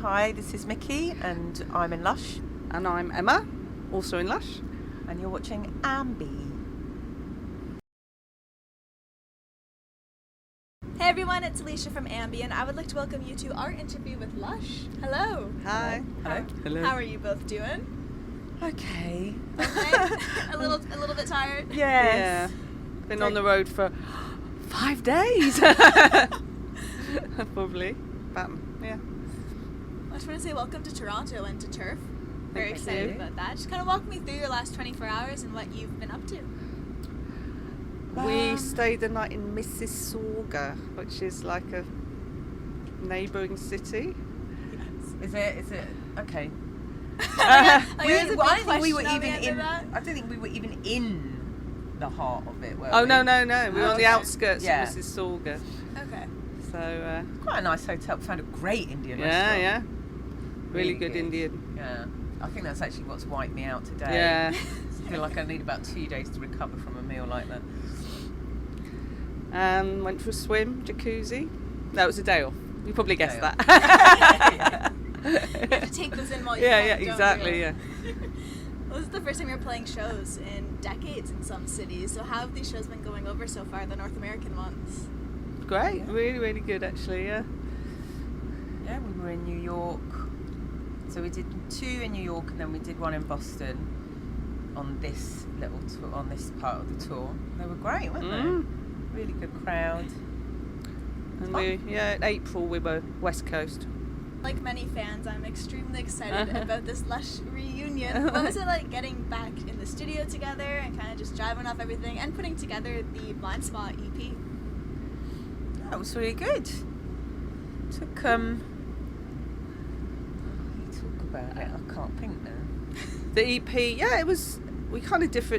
Hi, this is Miki and I'm in Lush. And I'm Emma, also in Lush. And you're watching AMBY. Hey everyone, it's Alicia from AMBY and I would like to welcome you to our interview with Lush. Hello. Hi. Hello. Hello. How are you both doing? Okay. A little bit tired? Yes. Yeah. Been on the road for 5 days. Probably. But, yeah. I just want to say welcome to Toronto and to Turf. Very Thank excited you. about that. Just kind of walk me through your last 24 hours and what you've been up to. We stayed the night in Mississauga, which is like a neighbouring city. Is it? Okay. I don't think we were even in. I don't think we were even in the heart of it. Were Oh, we? no. We were on the Okay. outskirts Yeah. of Mississauga. Okay. So, Quite a nice hotel. We found a great Indian yeah, restaurant. yeah. Really good Indian. Yeah. I think that's actually what's wiped me out today. Yeah. I feel like I need about 2 days to recover from a meal like that. Went for a swim, jacuzzi. No, it was a day off. You probably guessed Day off. that. You have to take this in while you Yeah, can, don't exactly, you? yeah. Well, this is the first time you're playing shows in decades in some cities. So how have these shows been going over so far, the North American ones? Great, Yeah. really, really good actually, yeah. Yeah, we were in New York. So we did 2 in New York and then we did 1 in Boston on this little tour, on this part of the tour. They were great, weren't they? Really good crowd. And in April we were West Coast. Like many fans, I'm extremely excited about this Lush reunion. What was it like getting back in the studio together and kind of just driving off everything and putting together the Blind Spot EP? That was really good. Took you talk about it. I can't think now. The EP, yeah, it was. We kind of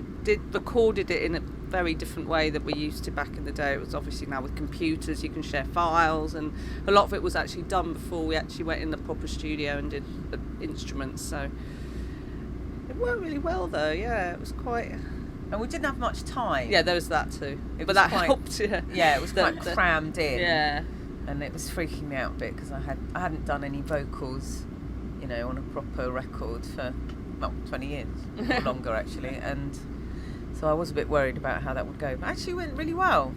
recorded it in a very different way that we used to back in the day. It was obviously now with computers, you can share files, and a lot of it was actually done before we actually went in the proper studio and did the instruments. So it worked really well, though. Yeah, it was quite. And we didn't have much time. Yeah, there was that too. It But was that quite- helped. Yeah. Yeah, it was quite crammed in. Yeah. And it was freaking me out a bit because I hadn't done any vocals, on a proper record for 20 years or longer actually, and so I was a bit worried about how that would go. But actually, it went really well.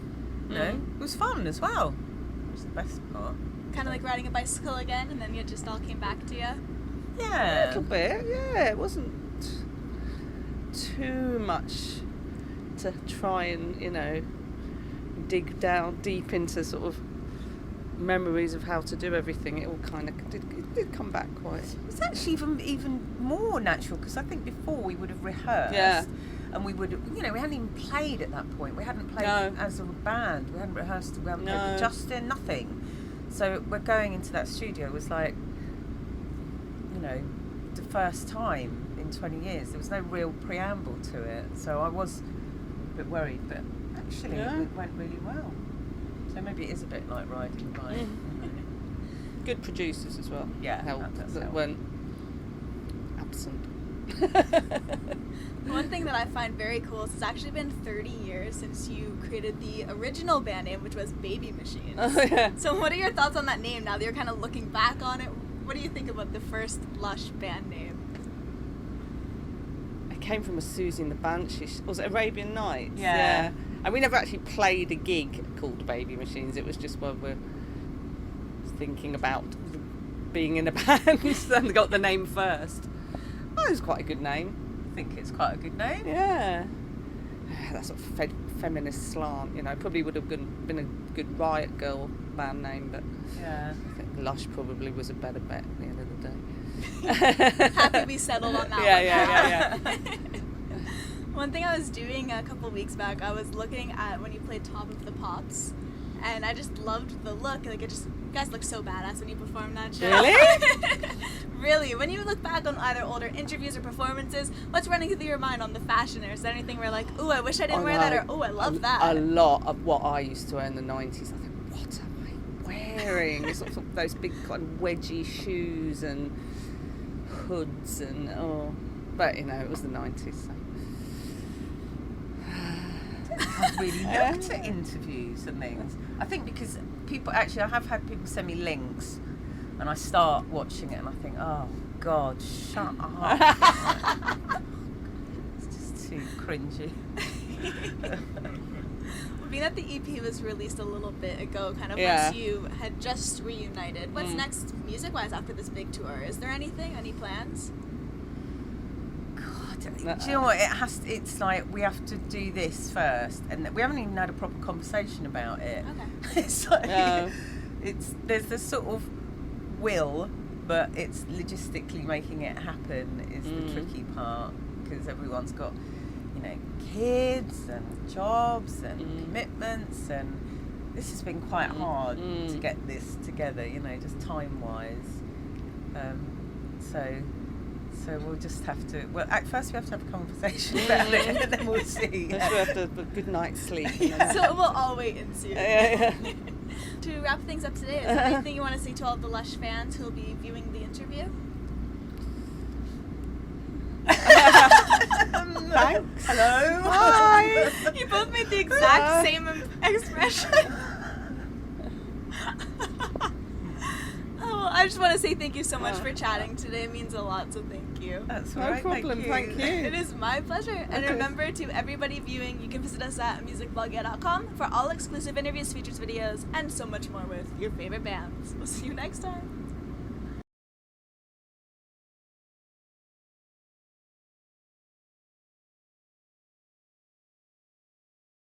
It was fun as well. It was the best part. Kind of like riding a bicycle again, and then it just all came back to you. A Yeah. little bit, yeah. It wasn't too much to try and, dig down deep into sort of memories of how to do everything. It all kind of did come back quite. It was actually even more natural because I think before we would have rehearsed. Yeah. And we would, we hadn't even played at that point. We hadn't played as a band. We hadn't rehearsed. We hadn't played with Justin. Nothing. So we're going into that studio. It was like, the first time in 20 years. There was no real preamble to it. So I was a bit worried, but actually it went really well. So maybe it is a bit like riding a bike. Good producers as well. Yeah, helped that does that help. weren't absent. One thing that I find very cool is it's actually been 30 years since you created the original band name, which was Baby Machines. Oh, yeah. So what are your thoughts on that name now that you're kind of looking back on it? What do you think about the first Lush band name? It came from a Susie and the Banshees. Was it Arabian Nights? Yeah. And we never actually played a gig called Baby Machines. It was just when we're thinking about being in a band and got the name first. Oh, it was quite a good name. I think it's quite a good name. Yeah. That sort of feminist slant, probably would have been a good Riot Girl band name, but Yeah. I think Lush probably was a better bet at the end of the day. Happy we settled on that one. Yeah. One thing I was doing a couple weeks back, I was looking at when you played Top of the Pops, and I just loved the look. Like, you guys look so badass when you perform that show. Really? Really? When you look back on either older interviews or performances, what's running through your mind on the fashion? Or is there anything where like, ooh, I wish I didn't wear that, or ooh, I love that? A lot of what I used to wear in the 90s, I think, what am I wearing? Sort of those big kind of wedgy shoes and hoods and, but it was the 90s, so. I've really looked at interviews and things. I think because I have had people send me links and I start watching it and I think, oh God, shut up. It's just too cringy. Being that the EP was released a little bit ago, kind of Yeah. once you had just reunited, what's next music-wise after this big tour? Is there anything? Any plans? God, do you know what? It's like we have to do this first, and we haven't even had a proper conversation about it. Okay. It's like Yeah. there's this sort of will, but it's logistically making it happen is the tricky part, because everyone's got, you know, kids and jobs and commitments, and this has been quite hard to get this together, you know, just time-wise. So we'll just have to. Well, at first we have to have a conversation about it, and then we'll see. We'll have to have a good night's sleep. And then- So we'll all wait and see. yeah. To wrap things up today, is there anything you want to say to all of the Lush fans who will be viewing the interview? Thanks. Hello. Hi. You both made the exact same expression. Oh, I just want to say thank you so much for chatting today. It means a lot, so thank you. That's No all right. problem, thank you. It is my pleasure. And Okay. remember, to everybody viewing, you can visit us at musicblogger.com for all exclusive interviews, features, videos, and so much more with your favorite bands. We'll see you next time.